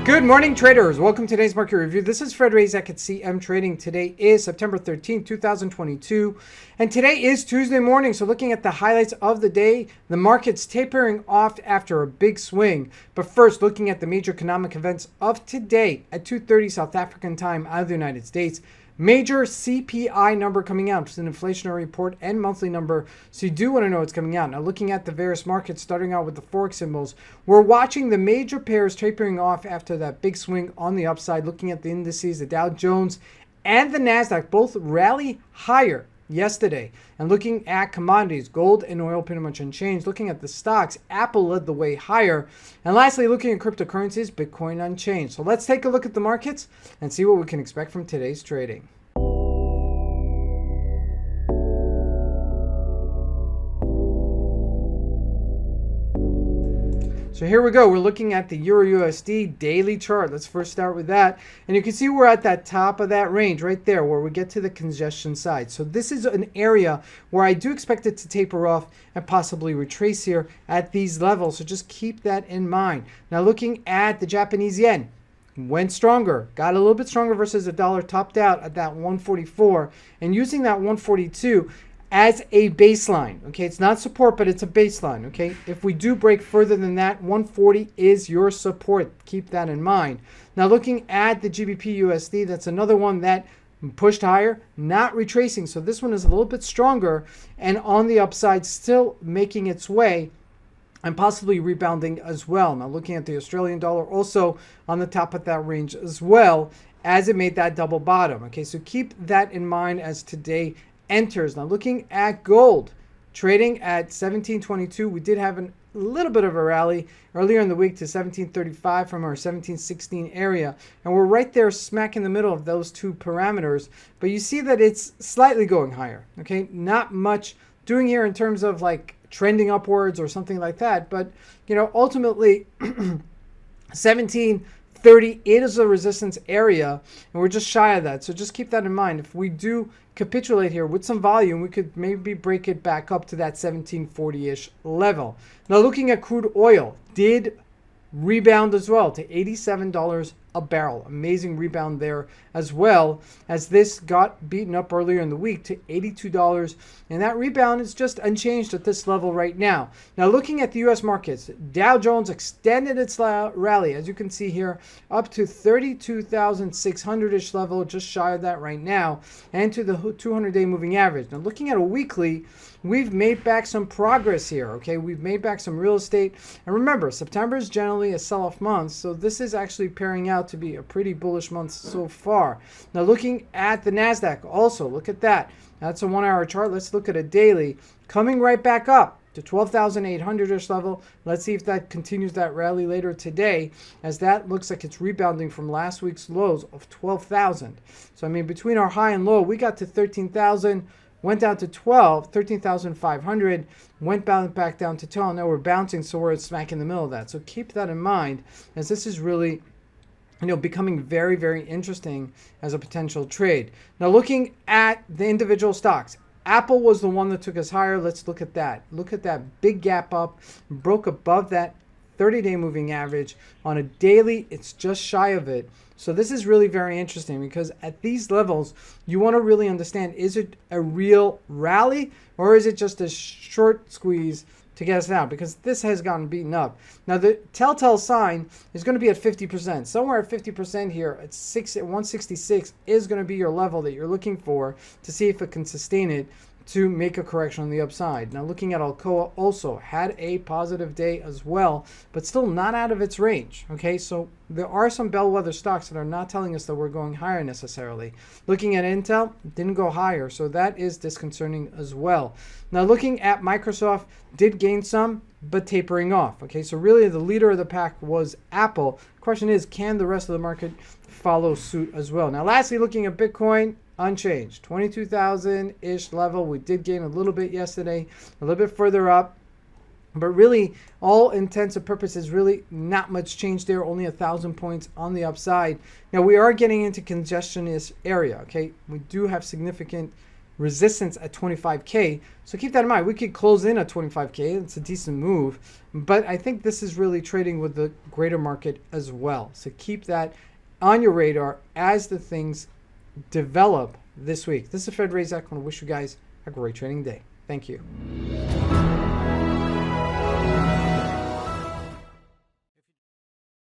Good morning, traders. Welcome to today's market review. This is Fred Razak at CMTrading. Today is September 13th, 2022, and today is Tuesday morning. So looking at the highlights of the day, the market's tapering off after a big swing. But first, looking at the major economic events of today at 2:30 South African time out of the United States. Major CPI number coming out. It's an inflationary report and monthly number, so you do want to know what's coming out. Now, looking at the various markets, starting out with the Forex symbols, we're watching the major pairs tapering off after that big swing on the upside. Looking at the indices, the Dow Jones and the NASDAQ both rally higher yesterday. And looking at commodities, gold and oil pretty much unchanged. Looking at the stocks, Apple led the way higher. And lastly, looking at cryptocurrencies, Bitcoin unchanged. So let's take a look at the markets and see what we can expect from today's trading. So here we go. We're looking at the Eur Usd Daily Chart. Let's first start with that. And you can see we're at that top of that range right there where we get to the congestion side. So this is an area where I do expect it to taper off and possibly retrace here at these levels. So just keep that in mind. Now looking at the Japanese yen. Went stronger, got a little bit stronger versus the dollar, topped out at that 144, and using that 142 as a baseline. Okay, it's not support, but it's a baseline. Okay, if we do break further than that, 140 is your support. Keep that in mind. Now looking at the Gbp Usd, that's another one that pushed higher, not retracing. So this one is a little bit stronger and on the upside, still making its way and possibly rebounding as well. Now looking at the Australian dollar, also on the top of that range as well, as it made that double bottom. Okay, so keep that in mind as today enters. Now looking at gold, trading at 1722. We did have a little bit of a rally earlier in the week to 1735 from our 1716 area, and we're right there smack in the middle of those two parameters. But you see that it's slightly going higher. Okay, not much doing here in terms of like trending upwards or something like that, but you know, ultimately 1730 is a resistance area, and we're just shy of that. So just keep that in mind. If we do capitulate here with some volume, we could maybe break it back up to that 1740-ish level. Now looking at crude oil, did rebound as well to $87 a barrel. Amazing rebound there, as well as this got beaten up earlier in the week to $82, and that rebound is just unchanged at this level right now. Now looking at the US markets, Dow Jones extended its rally, as you can see here, up to 32,600-ish level, just shy of that right now, and to the 200-day moving average. Now looking at a weekly, we've made back some progress here. Okay, we've made back some real estate, and remember, September is generally a sell-off month, so this is actually pairing out to be a pretty bullish month so far. Now looking at the NASDAQ, also look at that. That's a 1 hour chart. Let's look at a daily, coming right back up to 12,800-ish level. Let's see if that continues that rally later today, as that looks like it's rebounding from last week's lows of 12,000. So I mean, between our high and low, we got to 13,000, went down to 13,500, went back down to 12. Now we're bouncing, so we're smack in the middle of that. So keep that in mind, as this is really, you know, becoming very, very interesting as a potential trade. Now looking at the individual stocks, Apple was the one that took us higher. Let's look at that. Look at that big gap up, broke above that 30-day moving average. On a daily, it's just shy of it. So this is really very interesting, because at these levels, you want to really understand, is it a real rally or is it just a short squeeze to get us out? Because this has gotten beaten up. Now the telltale sign is going to be at 50%. Somewhere at 50% here at 166 is going to be your level that you're looking for to see if it can sustain it to make a correction on the upside. Now looking at Alcoa, also had a positive day as well, but still not out of its range. Okay, so there are some bellwether stocks that are not telling us that we're going higher necessarily. Looking at Intel, didn't go higher, so that is disconcerting as well. Now looking at Microsoft, did gain some, but tapering off. Okay, so really the leader of the pack was Apple. Question is, can the rest of the market follow suit as well? Now lastly, looking at Bitcoin, unchanged, 22,000-ish level. We did gain a little bit yesterday, a little bit further up, but really all intents and purposes, really not much change there, only 1,000 points on the upside. Now we are getting into congestion area. Okay, we do have significant resistance at 25K. So keep that in mind. We could close in at 25K. It's a decent move. But I think this is really trading with the greater market as well. So keep that on your radar as the things develop this week. This is Fred Razak. I want to wish you guys a great trading day. Thank you.